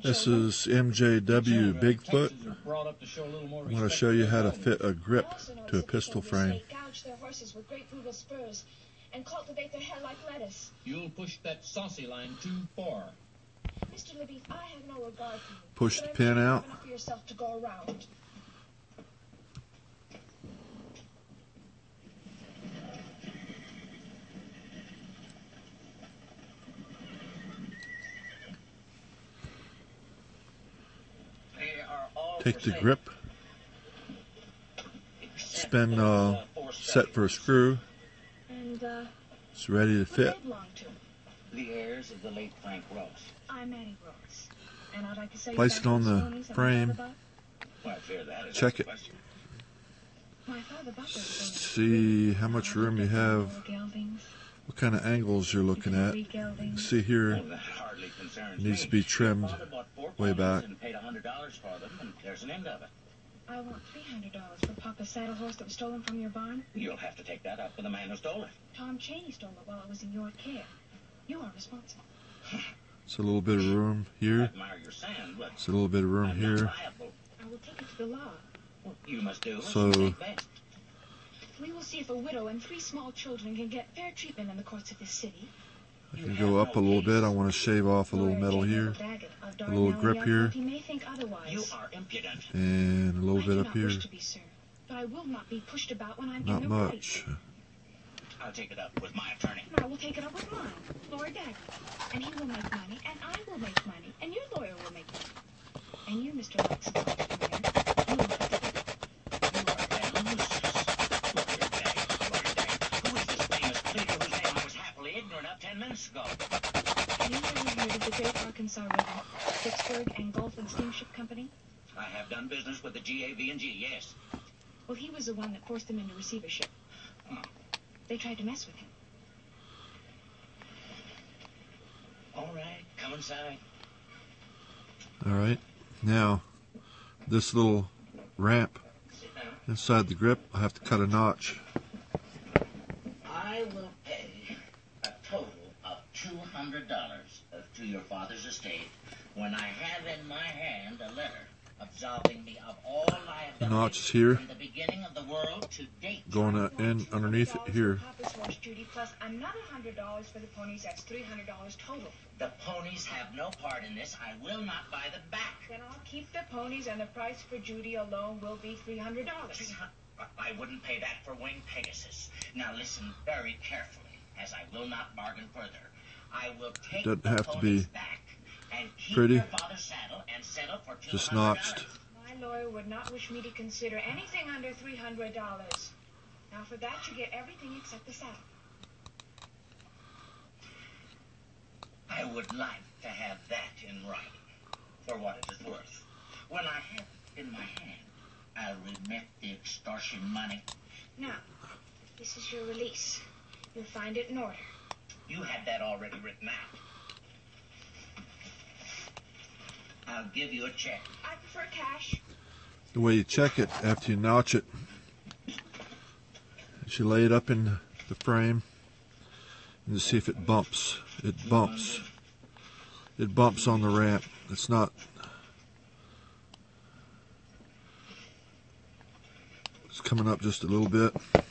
This is mjwbigfoot. I'm going to show you how to fit a grip to a pistol frame. And cultivate their hair like lettuce. You'll push that saucy line too far. Mr. Libby, I have no regard for you. Push the pin out. For yourself to go around. Take the grip. Spin set for a screw. It's ready to fit. The heirs of the late Frank Ross. I'm Annie Ross. And I'd like to say Place it on the frame. Check it. See how much room you have. What kind of angles you're looking at. You can see here it needs to be trimmed way back. I want $300 for Papa's saddle horse that was stolen from your barn. You'll have to take that up with the man who stole it. Tom Cheney stole it while it was in your care. You are responsible. It's a little bit of room here. It's a little bit of room here. I will take it to the law. You must do so we will see if a widow and 3 small children can get fair treatment in the courts of this city. I can go up a little bit. I want to shave off a little metal here, a little grip here, and a little bit up here. But I will not be pushed about when I'm not much. I'll take it up with my attorney. I will take it up with mine, Lord Dagger. And he will make money, and I will make money, and your lawyer will make money. And you, Mr. Lexington, you will have to do it. Who is this famous pleader whose name I was happily ignorant of 10 minutes ago? You ever heard of the Great Arkansas River, Pittsburgh and Gulf and Steamship Company? I have done business with the GAV&G, yes. Well, he was the one that forced them into receivership. Oh. They tried to mess with him. All right, come inside. All right, now this little ramp inside the grip, I have to cut a notch. I will pay a total of $200 to your father's estate when I have in my hand a letter absolving me of all liability. The notch is here. From the beginning of the world to date. Going in underneath it here. Plus another $100 for the ponies. That's $300 total. The ponies have no part in this. I will not buy them back. Then I'll keep the ponies, and the price for Judy alone will be $300. I wouldn't pay that for Wing Pegasus. Now listen very carefully, as I will not bargain further. I will take the ponies back and keep pretty. Your father's saddle and settle for $200. Just notched. My lawyer would not wish me to consider anything under $300. Now for that you get everything except the saddle. I would like to have that in writing, for what it is worth. When I have it in my hand, I'll remit the extortion money. Now, this is your release. You'll find it in order. You had that already written out. I'll give you a check. I prefer cash. The way you check it after you notch it, you lay it up in the frame and to see if it bumps. It bumps. It bumps on the ramp. It's not. It's coming up just a little bit. Now,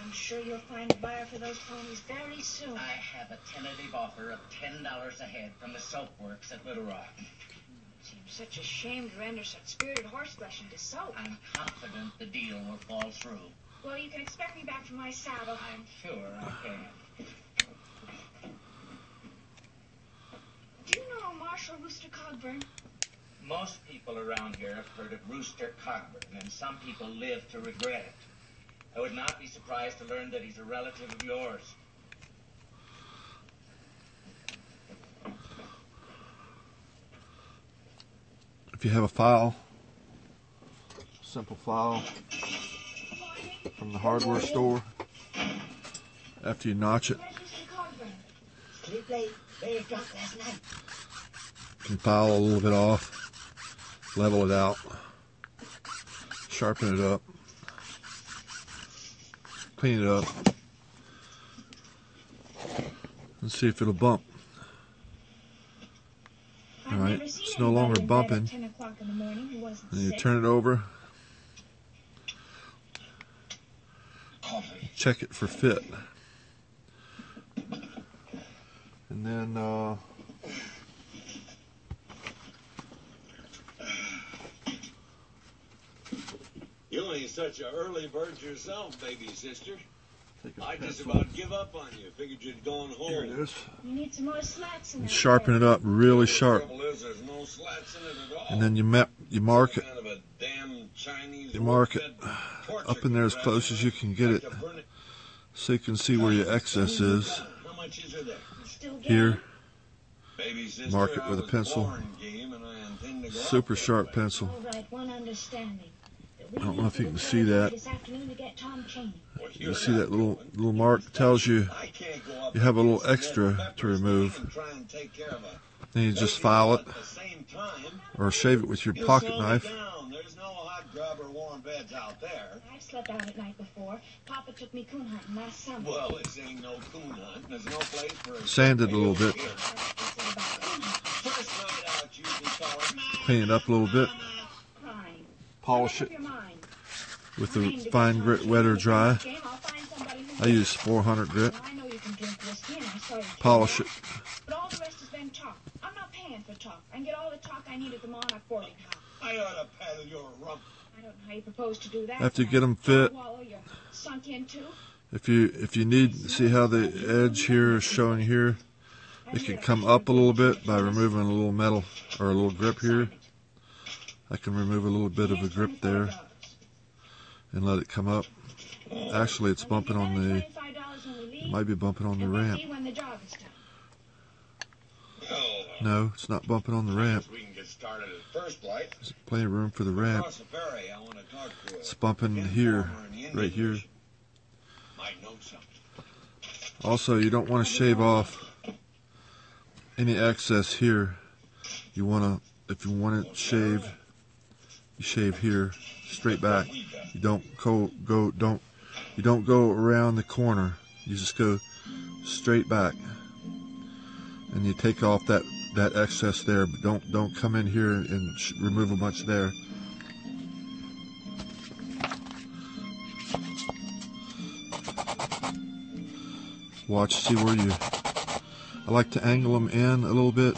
I'm sure you'll find a buyer for those ponies very soon. I have a tentative offer of $10 a head from the soap works at Little Rock. It seems such a shame to render such spirited horseflesh into soap. I'm confident the deal will fall through. Well, you can expect me back for my saddle. I'm sure I can. Do you know Marshal Rooster Cogburn? Most people around here have heard of Rooster Cogburn, and some people live to regret it. I would not be surprised to learn that he's a relative of yours. If you have a file, simple file from the hardware store, after you notch it, Sleep late, very drunk last night. you can file a little bit off, level it out, sharpen it up, clean it up, and see if it'll bump. point. It's no longer bumping. And you turn it over. Check it for fit. And then you ain't such an early bird yourself, baby sister. I just about give up on you. Figured you'd gone home. Here it is. You need some more slats in And that sharpen it up really sharp. There's no slats in it at all. And then you mark it. Kind of a damn Chinese You mark it torture up in there as close as you can get it, so you can see where your excess is. How much is there? still Here, Baby sister, mark it with a I was pencil. born game and I intend to go Super out there. sharp pencil. All right, one understanding. I don't know if you can see that. This afternoon to get Tom Cheney. Well, You you're see not that little going. mark tells you I can't go up you have a little against extra Red to Pepper's remove. and try and take care of a Then you just baby file it at the same time. or shave it with your You pocket slow it knife. down. There's no hot grub or warm beds out there. I've slept out at night before. Papa took me coon hunting last summer. Well, this ain't no coon hunt. There's no place for a Sand it a little bit. That's what they said about coon hunting. First night out, you can call it. Clean it up a little bit. Crying. Polish Make it up your mind. with the fine grit, wet or dry. Game, I'll find somebody who I use 400 grit. Well, I know you can drink whiskey, and I saw you Polish it. But all the rest has been talk. I'm not paying for talk. I can get all the talk I need at the Monarch boarding house. I ought to paddle your rump. I don't know how you propose to do that. After you get them fit, Wallow, you're sunk into. if you need, see how the edge here is showing here? It can come up a little bit by removing a little metal or a little grip here. I can remove a little bit of a grip there and let it come up. Actually, it's bumping on the, it might be bumping on the ramp. When the job is done. Well, No, it's not bumping on the ramp. we can get started at first light. There's plenty of room for the ramp. Across the ferry, I want to talk to It's bumping here, right here. Might know something. Also, you don't want to shave off any excess here. You want to, if you want it shaved, you shave here, straight back. You don't you don't go around the corner. You just go straight back, and you take off that excess there. But don't come in here and remove a bunch there. Watch, see where you. I like to angle them in a little bit,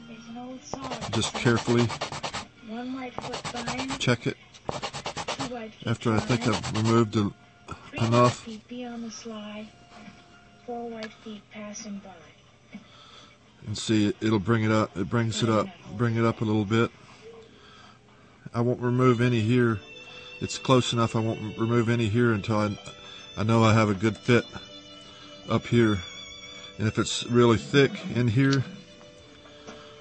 There's an old song. just carefully One white foot behind, check it. two white feet After I think behind, I've removed three white enough, feet be on the sly, four white feet passing by. and see it'll bring it up. It brings it up. Bring it up a little bit. I won't remove any here. It's close enough. I won't remove any here until I know I have a good fit up here. And if it's really thick in here,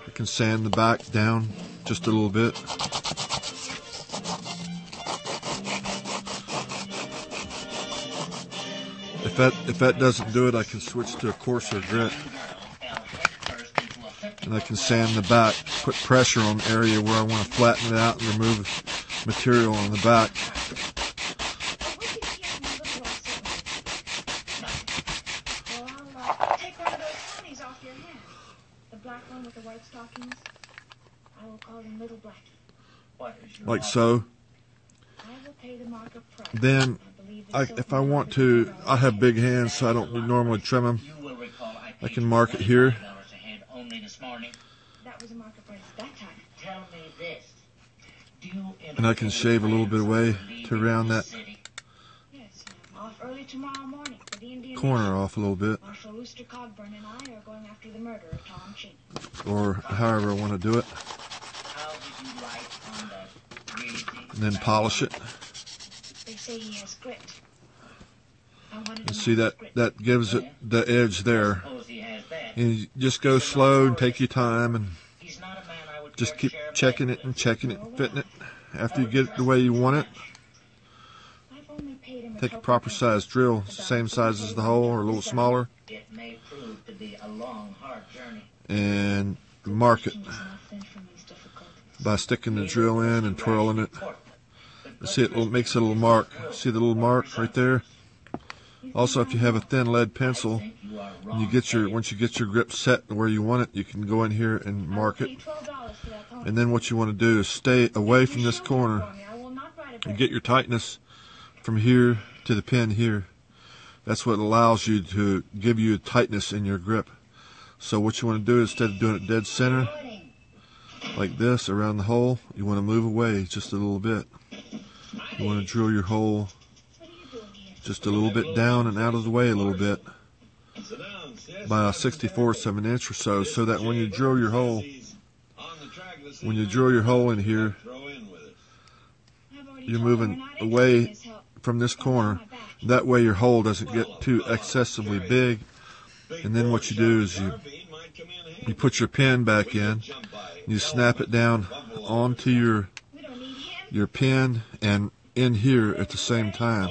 I can sand the back down just a little bit. If that doesn't do it, I can switch to a coarser grit. And I can sand the back, put pressure on the area where I want to flatten it out and remove material on the back. Take one of those ponies off your hand. The black one with the white stockings. I will call him Little Blackie. What is your Like so. I will pay the market price. Then, I believe the if I want to, I have big hands, so I don't normally trim them. You will recall I can mark it here. $25 ahead only this morning. That was a market price at that time. Tell me this. Do you And I can shave a little bit away to round that Yes, I'm off early tomorrow morning for the Indian corner off a little bit, Marshal Rooster Cogburn and I are going after the murderer, Tom Cheney. or however I want to do it. How did you write on that greasy And then polish it. They say he has grit. I wanted And to see know his that grit. gives it the edge there. Suppose he has that. And you just go slow and take your time and He's not a man I would just care keep to share a checking bed it and with. checking it and fitting it. After you get it the way you want it, I've only paid him take a proper size drill, same size as the hole or a little smaller, It may prove to be a long, hard journey. and mark it by sticking the drill in and twirling it. See, it makes a little mark. See the little mark right there? Also, if you have a thin lead pencil, and once you get your grip set where you want it, you can go in here and mark it. And then what you want to do is stay away from this corner and get your tightness from here to the pin here. That's what allows you to give you tightness in your grip. So what you want to do, instead of doing it dead center like this around the hole, you want to move away just a little bit. You want to drill your hole just a little bit down and out of the way a little bit by a 64th of an inch or so that when you drill your hole in here, you're moving away from this corner. That way your hole doesn't get too excessively big. And then what you do is you put your pin back in, you snap it down onto your pin and in here at the same time.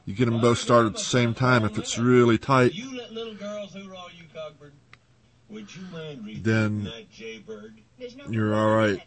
You get them both started at the same time. If it's really tight, then you're all right.